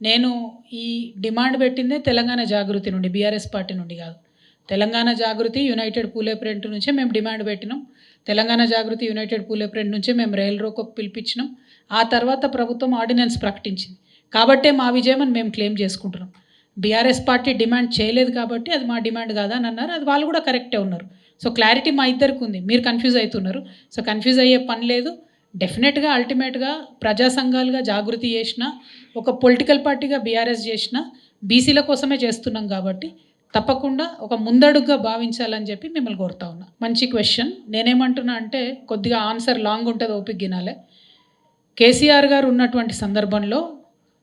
నేను ఈ డిమాండ్ పెట్టిందే తెలంగాణ జాగృతి నుండి, బీఆర్ఎస్ పార్టీ నుండి కాదు. తెలంగాణ జాగృతి, యునైటెడ్ పూలే ప్రింట్ నుంచే మేము డిమాండ్ పెట్టినాం. తెలంగాణ జాగృతి, యునైటెడ్ పూలే ప్రింట్ నుంచే మేము రైల్ రోకోకు పిలిపించినాం. ఆ తర్వాత ప్రభుత్వం ఆర్డినెన్స్ ప్రకటించింది. కాబట్టే మా విజయం అని మేము క్లెయిమ్ చేసుకుంటున్నాం. బీఆర్ఎస్ పార్టీ డిమాండ్ చేయలేదు కాబట్టి అది మా డిమాండ్ కాదా అని అన్నారు. అది వాళ్ళు కూడా కరెక్టే ఉన్నారు. సో క్లారిటీ మా ఇద్దరికి ఉంది. మీరు కన్ఫ్యూజ్ అవుతున్నారు. సో కన్ఫ్యూజ్ అయ్యే పని లేదు. డెఫినెట్గా అల్టిమేట్గా ప్రజా సంఘాలుగా జాగృతి చేసిన, ఒక పొలిటికల్ పార్టీగా బీఆర్ఎస్ చేసిన, బీసీల కోసమే చేస్తున్నాం కాబట్టి తప్పకుండా ఒక ముందడుగుగా భావించాలని చెప్పి మిమ్మల్ని కోరుతా ఉన్నా. మంచి క్వశ్చన్. నేనేమంటున్నా అంటే కొద్దిగా ఆన్సర్ లాంగ్ ఉంటుంది, ఓపిక గినాలే. కేసీఆర్ గారు ఉన్నటువంటి సందర్భంలో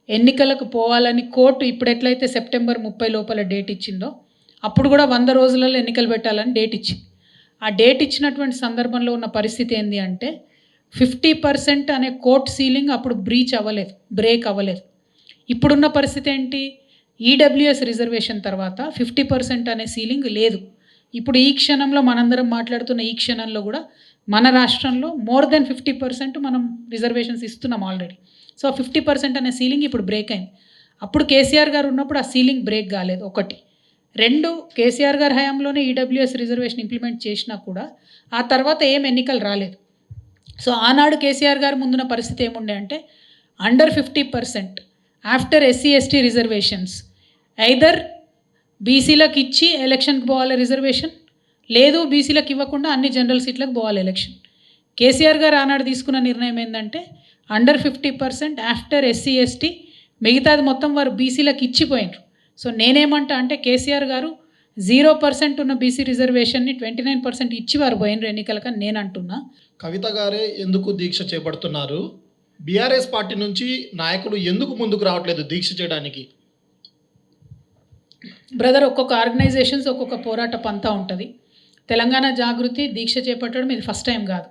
ఎన్నికలకు పోవాలని కోర్టు ఇప్పుడు ఎట్లయితే సెప్టెంబర్ 30 లోపల డేట్ ఇచ్చిందో అప్పుడు కూడా 100 రోజులలో ఎన్నికలు పెట్టాలని డేట్ ఇచ్చింది. ఆ డేట్ ఇచ్చినటువంటి సందర్భంలో ఉన్న పరిస్థితి ఏంటి అంటే 50% అనే కోర్ట్ సీలింగ్ అప్పుడు బ్రేక్ అవ్వలేదు. ఇప్పుడున్న పరిస్థితి ఏంటి? ఈడబ్ల్యూఎస్ రిజర్వేషన్ తర్వాత 50% అనే సీలింగ్ లేదు. ఇప్పుడు ఈ క్షణంలో మనందరం మాట్లాడుతున్న ఈ క్షణంలో కూడా మన రాష్ట్రంలో మోర్ దెన్ 50% మనం రిజర్వేషన్స్ ఇస్తున్నాం ఆల్రెడీ. సో 50% అనే సీలింగ్ ఇప్పుడు బ్రేక్ అయింది. అప్పుడు కేసీఆర్ గారు ఉన్నప్పుడు ఆ సీలింగ్ బ్రేక్ కాలేదు. 1. 2, కేసీఆర్ గారి హయాంలోనే ఈడబ్ల్యూఎస్ రిజర్వేషన్ ఇంప్లిమెంట్ చేసినా కూడా ఆ తర్వాత ఏం ఎన్నికలు రాలేదు. సో ఆనాడు కేసీఆర్ గారు ముందున్న పరిస్థితి ఏముండే అంటే under 50% after SC ST reservations either బీసీలకు ఇచ్చి ఎలక్షన్కి పోవాలి రిజర్వేషన్, లేదు బీసీలకు ఇవ్వకుండా అన్ని జనరల్ సీట్లకు పోవాలి ఎలక్షన్. కేసీఆర్ గారు ఆనాడు తీసుకున్న నిర్ణయం ఏంటంటే అండర్ 50% ఆఫ్టర్ ఎస్సీ ఎస్టీ, మిగతాది మొత్తం వారు బీసీలకు ఇచ్చిపోయినారు. సో నేనేమంటా అంటే కేసీఆర్ గారు 0% ఉన్న బీసీ రిజర్వేషన్ని 29% ఇచ్చి వారు పోయినరు ఎన్నికలకని నేను అంటున్నా. కవిత గారే ఎందుకు దీక్ష చేపడుతున్నారు? బీఆర్ఎస్ పార్టీ నుంచి నాయకులు ఎందుకు ముందుకు రావట్లేదు దీక్ష చేయడానికి? బ్రదర్, ఒక్కొక్క ఆర్గనైజేషన్స్ ఒక్కొక్క పోరాట పంతా ఉంటుంది. తెలంగాణ జాగృతి దీక్ష చేపట్టడం ఇది ఫస్ట్ టైం కాదు.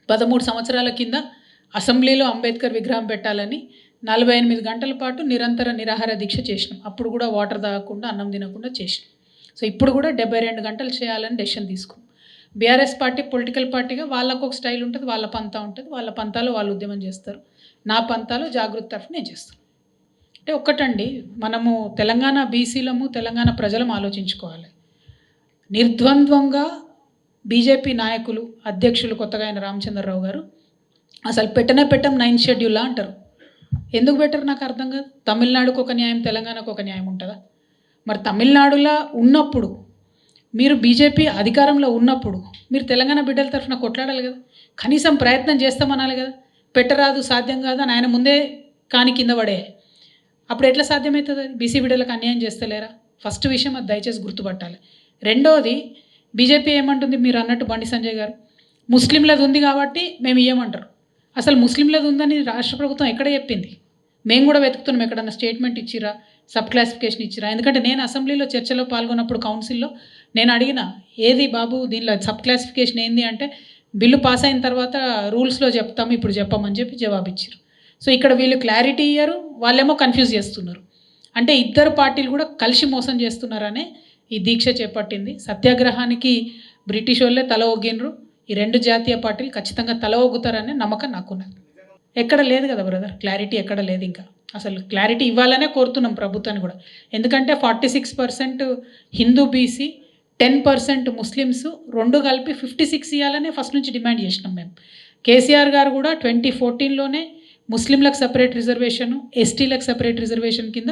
13 సంవత్సరాల కింద అసెంబ్లీలో అంబేద్కర్ విగ్రహం పెట్టాలని 48 గంటల పాటు నిరంతర నిరాహార దీక్ష చేసినాం. అప్పుడు కూడా వాటర్ తాగకుండా, అన్నం తినకుండా చేసినాం. సో ఇప్పుడు కూడా 72 గంటలు చేయాలని డెసిషన్ తీసుకున్నాం. బీఆర్ఎస్ పార్టీ పొలిటికల్ పార్టీగా వాళ్ళకు ఒక స్టైల్ ఉంటుంది, వాళ్ళ పంతా ఉంటుంది. వాళ్ళ పంతాలో వాళ్ళు ఉద్యమం చేస్తారు. నా పంతాలో జాగృతి తరఫున నేను చేస్తాను. అంటే ఒక్కటండి, మనము తెలంగాణ బీసీలము, తెలంగాణ ప్రజలం ఆలోచించుకోవాలి. నిర్ద్వంద్వంగా బీజేపీ నాయకులు, అధ్యక్షులు కొత్తగా ఆయన రామచంద్రరావు గారు అసలు పెట్టనే 9th షెడ్యూల్లా అంటారు. ఎందుకు పెట్టరు నాకు అర్థం కాదు. తమిళనాడుకు ఒక న్యాయం, తెలంగాణకు ఒక న్యాయం ఉంటుందా? మరి తమిళనాడులో ఉన్నప్పుడు మీరు బీజేపీ అధికారంలో ఉన్నప్పుడు మీరు తెలంగాణ బిడ్డల తరఫున కొట్లాడాలి కదా, కనీసం ప్రయత్నం చేస్తామనాలి కదా. పెట్టరాదు, సాధ్యం కాదు అని ఆయన ముందే కాని కింద పడే. అప్పుడు ఎట్లా సాధ్యమవుతుంది? అది బీసీ బిడ్డలకు అన్యాయం చేస్తలేరా? ఫస్ట్ విషయం అది దయచేసి గుర్తుపట్టాలి. రెండోది, బీజేపీ ఏమంటుంది మీరు అన్నట్టు బండి సంజయ్ గారు, ముస్లింలది ఉంది కాబట్టి మేము ఇవ్వమంటారు. అసలు ముస్లింలది ఉందని రాష్ట్ర ప్రభుత్వం ఎక్కడ చెప్పింది? మేము కూడా వెతుకుతున్నాం, ఎక్కడన్నా స్టేట్మెంట్ ఇచ్చిరా, సబ్ క్లాసిఫికేషన్ ఇచ్చిరా. ఎందుకంటే నేను అసెంబ్లీలో చర్చలో పాల్గొన్నప్పుడు కౌన్సిల్లో నేను అడిగిన, ఏది బాబు దీనిలో సబ్ క్లాసిఫికేషన్ ఏంది అంటే బిల్లు పాస్ అయిన తర్వాత రూల్స్లో చెప్తాము, ఇప్పుడు చెప్పమని చెప్పి జవాబిచ్చారు. సో ఇక్కడ వీళ్ళు క్లారిటీ ఇయ్యారు, వాళ్ళేమో కన్ఫ్యూజ్ చేస్తున్నారు. అంటే ఇద్దరు పార్టీలు కూడా కలిసి మోసం చేస్తున్నారనే ఈ దీక్ష చేపట్టింది. సత్యాగ్రహానికి బ్రిటిష్ వాళ్ళే తల ఒగ్గినరు. ఈ 2 జాతీయ పార్టీలు ఖచ్చితంగా తల ఒగ్గుతారనే నమ్మకం నాకున్నది. ఎక్కడ లేదు కదా బ్రదర్, క్లారిటీ ఎక్కడ లేదు. ఇంకా అసలు క్లారిటీ ఇవ్వాలనే కోరుతున్నాం ప్రభుత్వాన్ని కూడా. ఎందుకంటే 46% హిందూ బీసీ, 10% ముస్లిమ్స్, 2 కలిపి 56 ఇవ్వాలనే ఫస్ట్ నుంచి డిమాండ్ చేసినాం మేము. కేసీఆర్ గారు కూడా 2014లోనే ముస్లింలకు సపరేట్ రిజర్వేషను, ఎస్టీలకు సపరేట్ రిజర్వేషన్ కింద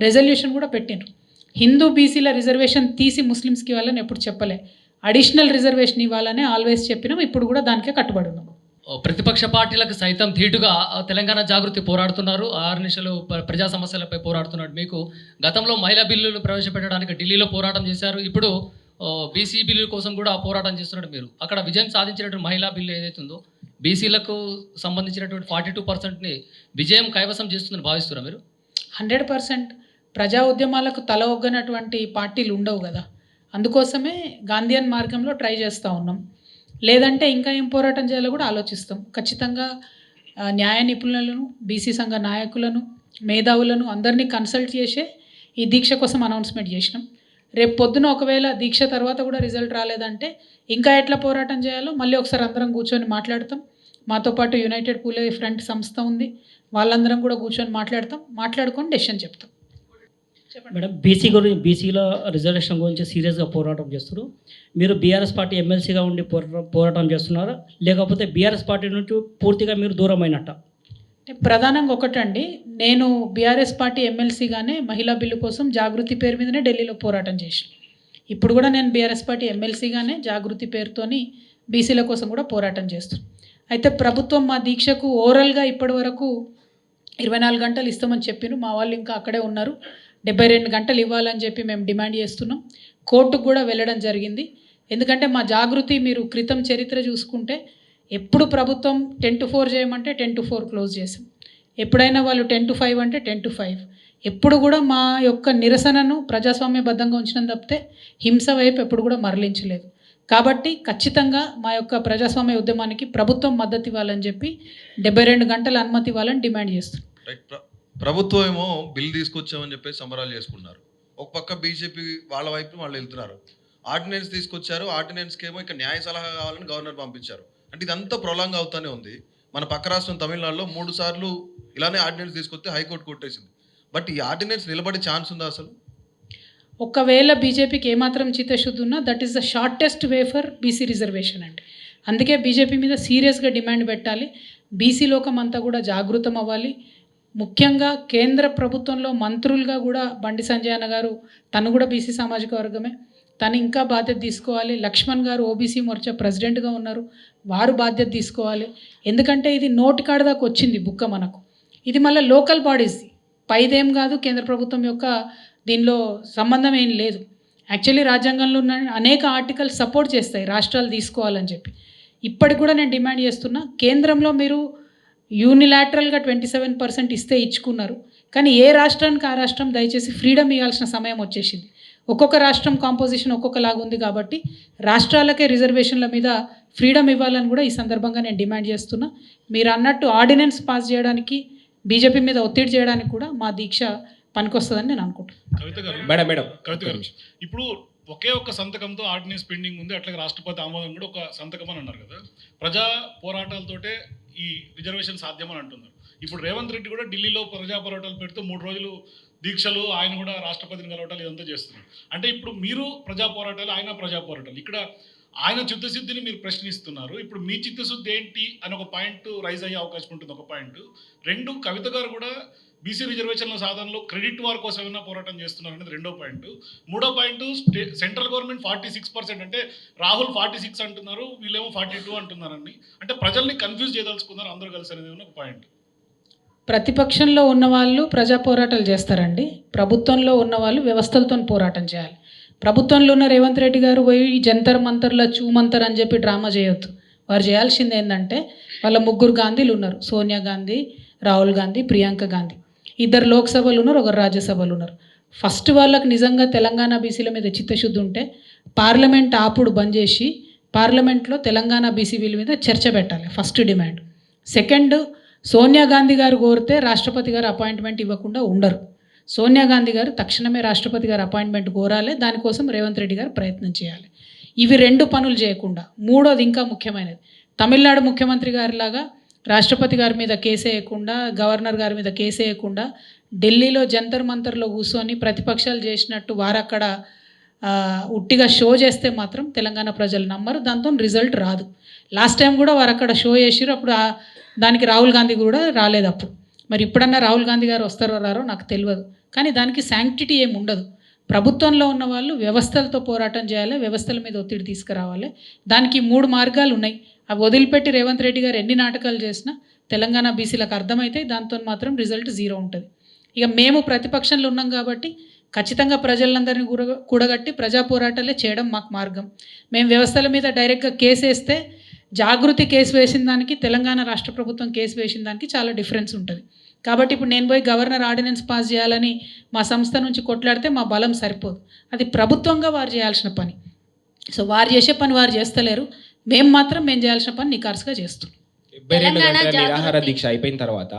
రెజల్యూషన్ కూడా పెట్టినారు. హిందూ బీసీల రిజర్వేషన్ తీసి ముస్లిమ్స్కి ఇవ్వాలని ఎప్పుడు చెప్పలే, అడిషనల్ రిజర్వేషన్ ఇవ్వాలని ఆల్వేస్ చెప్పినాం. ఇప్పుడు కూడా దానికే కట్టుబడి ఉన్నాం. ప్రతిపక్ష పార్టీలకు సైతం ధీటుగా తెలంగాణ జాగృతి పోరాడుతున్నారు. 6 నిమిషాలు ప్రజా సమస్యలపై పోరాడుతున్నారు. మీకు గతంలో మహిళా బిల్లులు ప్రవేశపెట్టడానికి ఢిల్లీలో పోరాటం చేశారు. ఇప్పుడు బీసీ బిల్లుల కోసం కూడా పోరాటం చేస్తున్నారు. మీరు అక్కడ విజయం సాధించినటువంటి మహిళా బిల్లు ఏదైతే ఉందో బీసీలకు సంబంధించినటువంటి 42%ని విజయం కైవసం చేస్తుందని భావిస్తున్నారా మీరు? 100% ప్రజా ఉద్యమాలకు తల ఒగ్గనటువంటి పార్టీలు ఉండవు కదా. అందుకోసమే గాంధీయన్ మార్గంలో ట్రై చేస్తూ ఉన్నాం. లేదంటే ఇంకా ఏం పోరాటం చేయాలో కూడా ఆలోచిస్తాం. ఖచ్చితంగా న్యాయ నిపుణులను, బీసీ సంఘ నాయకులను, మేధావులను అందరినీ కన్సల్ట్ చేసే ఈ దీక్ష కోసం అనౌన్స్మెంట్ చేసినాం. రేపు పొద్దున ఒకవేళ దీక్ష తర్వాత కూడా రిజల్ట్ రాలేదంటే ఇంకా ఎట్లా పోరాటం చేయాలో మళ్ళీ ఒకసారి అందరం కూర్చొని మాట్లాడతాం. మాతో పాటు యునైటెడ్ పూలే ఫ్రంట్ సంస్థ ఉంది, వాళ్ళందరం కూడా కూర్చొని మాట్లాడుకొని డెసిషన్ చెప్తాం. మేడం, బీసీల రిజర్వేషన్ గురించి సీరియస్గా పోరాటం చేస్తారు. మీరు బీఆర్ఎస్ పార్టీ ఎమ్మెల్సీగా ఉండి పోరాటం చేస్తున్నారా, లేకపోతే బీఆర్ఎస్ పార్టీ నుంచి పూర్తిగా మీరు దూరమైనట్ట? అంటే ప్రధానంగా ఒకటండి, నేను బీఆర్ఎస్ పార్టీ ఎమ్మెల్సీగానే మహిళా బిల్లు కోసం జాగృతి పేరు మీదనే ఢిల్లీలో పోరాటం చేసిన. ఇప్పుడు కూడా నేను బీఆర్ఎస్ పార్టీ ఎమ్మెల్సీగానే జాగృతి పేరుతోని బీసీల కోసం కూడా పోరాటం చేస్తున్నాను. అయితే ప్రభుత్వం మా దీక్షకు ఓరల్గా ఇప్పటి వరకు 24 గంటలు ఇస్తామని చెప్పిను. మా వాళ్ళు ఇంకా అక్కడే ఉన్నారు. 72 గంటలు ఇవ్వాలని చెప్పి మేము డిమాండ్ చేస్తున్నాం. కోర్టుకు కూడా వెళ్ళడం జరిగింది. ఎందుకంటే మా జాగృతి మీరు క్రితం చరిత్ర చూసుకుంటే ఎప్పుడు ప్రభుత్వం 10 to 4 చేయమంటే 10 to 4 క్లోజ్ చేసాం. ఎప్పుడైనా వాళ్ళు 10 to 5 అంటే 10 to 5. ఎప్పుడు కూడా మా యొక్క నిరసనను ప్రజాస్వామ్యబద్ధంగా ఉంచడం తప్పితే హింస వైపు ఎప్పుడు కూడా మరలించలేదు. కాబట్టి ఖచ్చితంగా మా యొక్క ప్రజాస్వామ్య ఉద్యమానికి ప్రభుత్వం మద్దతు ఇవ్వాలని చెప్పి 72 గంటల అనుమతి ఇవ్వాలని డిమాండ్ చేస్తున్నాం. రైట్. ప్రభుత్వం ఏమో బిల్ తీసుకొచ్చామని చెప్పేసి సంబరాలు చేసుకున్నారు. ఒక పక్క బీజేపీ వాళ్ళ వైపు వాళ్ళు వెళ్తున్నారు. ఆర్డినెన్స్ తీసుకొచ్చారు. ఆర్డినెన్స్కి ఏమో ఇక్కడ న్యాయ సలహా కావాలని గవర్నర్ పంపించారు. అంటే ఇదంతా ప్రొలాంగ్ అవుతానే ఉంది. మన పక్క రాష్ట్రం తమిళనాడులో 3 సార్లు ఇలానే ఆర్డినెన్స్ తీసుకొస్తే హైకోర్టు కొట్టేసింది. బట్ ఈ ఆర్డినెన్స్ నిలబడే ఛాన్స్ ఉందా అసలు? ఒకవేళ బీజేపీకి ఏమాత్రం చిత్తశుద్ధి ఉన్నా that is the shortest way for BC reservation అండి. అందుకే బీజేపీ మీద సీరియస్గా డిమాండ్ పెట్టాలి. బీసీ లోకం అంతా కూడా జాగృతం అవ్వాలి. ముఖ్యంగా కేంద్ర ప్రభుత్వంలో మంత్రులుగా కూడా బండి సంజయ్ అన్న గారు, తను కూడా బీసీ సామాజిక వర్గమే, తను ఇంకా బాధ్యత తీసుకోవాలి. లక్ష్మణ్ గారు ఓబీసీ మోర్చా ప్రెసిడెంట్గా ఉన్నారు, వారు బాధ్యత తీసుకోవాలి. ఎందుకంటే ఇది నోటి కాడ దాకా వచ్చింది బుక్క మనకు. ఇది మళ్ళీ లోకల్ బాడీస్, పైదేం కాదు, కేంద్ర ప్రభుత్వం యొక్క దీనిలో సంబంధం ఏం లేదు. యాక్చువల్లీ రాజ్యాంగంలో ఉన్న అనేక ఆర్టికల్స్ సపోర్ట్ చేస్తాయి రాష్ట్రాలు తీసుకోవాలని చెప్పి. ఇప్పటికి కూడా నేను డిమాండ్ చేస్తున్నా, కేంద్రంలో మీరు యూనిలాటరల్గా 27% ఇస్తే ఇచ్చుకున్నారు, కానీ ఏ రాష్ట్రానికి ఆ రాష్ట్రం దయచేసి ఫ్రీడమ్ ఇవ్వాల్సిన సమయం వచ్చేసింది. ఒక్కొక్క రాష్ట్రం కాంపోజిషన్ ఒక్కొక్కలాగా ఉంది కాబట్టి రాష్ట్రాలకే రిజర్వేషన్ల మీద ఫ్రీడమ్ ఇవ్వాలని కూడా ఈ సందర్భంగా నేను డిమాండ్ చేస్తున్నా. మీరు అన్నట్టు ఆర్డినెన్స్ పాస్ చేయడానికి, బీజేపీ మీద ఒత్తిడి చేయడానికి కూడా మా దీక్ష పనికొస్తుందని నేను అనుకుంటున్నాను. కవిత గారు, ఇప్పుడు ఒకే ఒక్క సంతకంతో ఆర్డినెన్స్ పెండింగ్ ఉంది, అట్లాగే రాష్ట్రపతి ఆమోదం కూడా ఒక సంతకం అని అన్నారు కదా. ప్రజా పోరాటాలతోటే ఈ రిజర్వేషన్ సాధ్యమని అంటున్నారు. ఇప్పుడు రేవంత్ రెడ్డి కూడా ఢిల్లీలో ప్రజా పోరాటాలు పెడుతూ 3 రోజులు దీక్షలు, ఆయన కూడా రాష్ట్రపతిని కలవటాలు ఇదంతా చేస్తున్నారు. అంటే ఇప్పుడు మీరు ప్రజా పోరాటాలు, ఆయన ప్రజా పోరాటాలు, ఇక్కడ ఆయన చిత్తశుద్ధిని మీరు ప్రశ్నిస్తున్నారు. ఇప్పుడు మీ చిత్తశుద్ధి ఏంటి అని ఒక పాయింట్ రైజ్ అయ్యే అవకాశం ఉంటుంది. ఒక పాయింట్. 2, కవిత గారు కూడా బీసీ రిజర్వేషన్ల సాధనలో క్రెడిట్ వార్ కోసం ఏమైనా పోరాటం చేస్తున్నారు అనేది 2వ పాయింట్. 3వ పాయింట్, సెంట్రల్ గవర్నమెంట్ 46% అంటే రాహుల్ 46 అంటున్నారు, వీళ్ళేమో 42 అంటున్నారని. అంటే ప్రజల్ని కన్ఫ్యూజ్ చేయదలుచుకున్నారు అందరూ కలిసి అనేది ఒక పాయింట్. ప్రతిపక్షంలో ఉన్నవాళ్ళు ప్రజా పోరాటాలు చేస్తారండి, ప్రభుత్వంలో ఉన్నవాళ్ళు వ్యవస్థలతో పోరాటం చేయాలి. ప్రభుత్వంలో ఉన్న రేవంత్ రెడ్డి గారు పోయి జంతర్ మంతర్ల చూమంతర్ అని చెప్పి డ్రామా చేయొద్దు. వారు చేయాల్సింది ఏంటంటే, వాళ్ళ 3 గాంధీలు ఉన్నారు, సోనియా గాంధీ, రాహుల్ గాంధీ, ప్రియాంక గాంధీ. 2 లోక్సభలు ఉన్నారు, 1 రాజ్యసభలు ఉన్నారు. ఫస్ట్ వాళ్ళకి నిజంగా తెలంగాణ బీసీల మీద చిత్తశుద్ధి ఉంటే పార్లమెంట్ ఆపుడు బంద్ చేసి పార్లమెంట్లో తెలంగాణ బీసీ బిల్ మీద చర్చ పెట్టాలి, first demand. Second, Sonia Gandhi గారు కోరితే రాష్ట్రపతి గారు అపాయింట్మెంట్ ఇవ్వకుండా ఉండరు. సోనియా గాంధీ గారు తక్షణమే రాష్ట్రపతి గారు అపాయింట్మెంట్ కోరాలి, దానికోసం రేవంత్ రెడ్డి గారు ప్రయత్నం చేయాలి. ఇవి 2 పనులు చేయకుండా, 3వది ఇంకా ముఖ్యమైనది, తమిళనాడు ముఖ్యమంత్రి గారిలాగా రాష్ట్రపతి గారి మీద కేసు వేయకుండా, గవర్నర్ గారి మీద కేసు వేయకుండా ఢిల్లీలో జంతర్ మంతర్లో కూర్చొని ప్రతిపక్షాలు చేసినట్టు వారు అక్కడ ఉట్టిగా షో చేస్తే మాత్రం తెలంగాణ ప్రజలు నమ్మరు, దాంతో రిజల్ట్ రాదు. లాస్ట్ టైం కూడా వారు అక్కడ షో చేసిరు, అప్పుడు దానికి రాహుల్ గాంధీ కూడా రాలేదు అప్పుడు. మరి ఇప్పుడన్నా రాహుల్ గాంధీ గారు వస్తారో రారో నాకు తెలియదు, కానీ దానికి శాంక్టిటీ ఏమి ఉండదు. ప్రభుత్వంలో ఉన్న వాళ్ళు వ్యవస్థలతో పోరాటం చేయాలి, వ్యవస్థల మీద ఒత్తిడి తీసుకురావాలి. దానికి 3 మార్గాలు ఉన్నాయి. అవి వదిలిపెట్టి రేవంత్ రెడ్డి గారు ఎన్ని నాటకాలు చేసినా తెలంగాణ బీసీలకు అర్థమైతే దాంతో మాత్రం రిజల్ట్ 0 ఉంటుంది. ఇక మేము ప్రతిపక్షంలో ఉన్నాం కాబట్టి ఖచ్చితంగా ప్రజలందరినీ కూడగట్టి ప్రజా పోరాటాలే చేయడం మాకు మార్గం. మేము వ్యవస్థల మీద డైరెక్ట్గా కేసు వేస్తే, జాగృతి కేసు వేసిన దానికి, తెలంగాణ రాష్ట్ర ప్రభుత్వం కేసు వేసిన దానికి చాలా డిఫరెన్స్ ఉంటుంది. కాబట్టి ఇప్పుడు నేను పోయి గవర్నర్ ఆర్డినెన్స్ పాస్ చేయాలని మా సంస్థ నుంచి కొట్లాడితే మా బలం సరిపోదు. అది ప్రభుత్వంగా వారు చేయాల్సిన పని. సో వారు చేసే పని వారు చేస్తలేరు, మేము చేయాల్సిన పని నికార్సుగా చేస్తున్నాం. 72 గంటల నిరాహార దీక్ష అయిపోయిన తర్వాత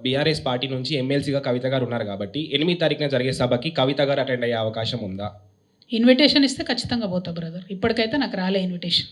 బీఆర్ఎస్ పార్టీ నుంచి ఎమ్మెల్సీగా కవిత గారు ఉన్నారు కాబట్టి 8వ తారీఖున జరిగే సభకి కవిత గారు అటెండ్ అయ్యే అవకాశం ఉందా? ఇన్విటేషన్ ఇస్తే ఖచ్చితంగా పోతా బ్రదర్. ఇప్పటికైతే నాకు రాలే ఇన్విటేషన్.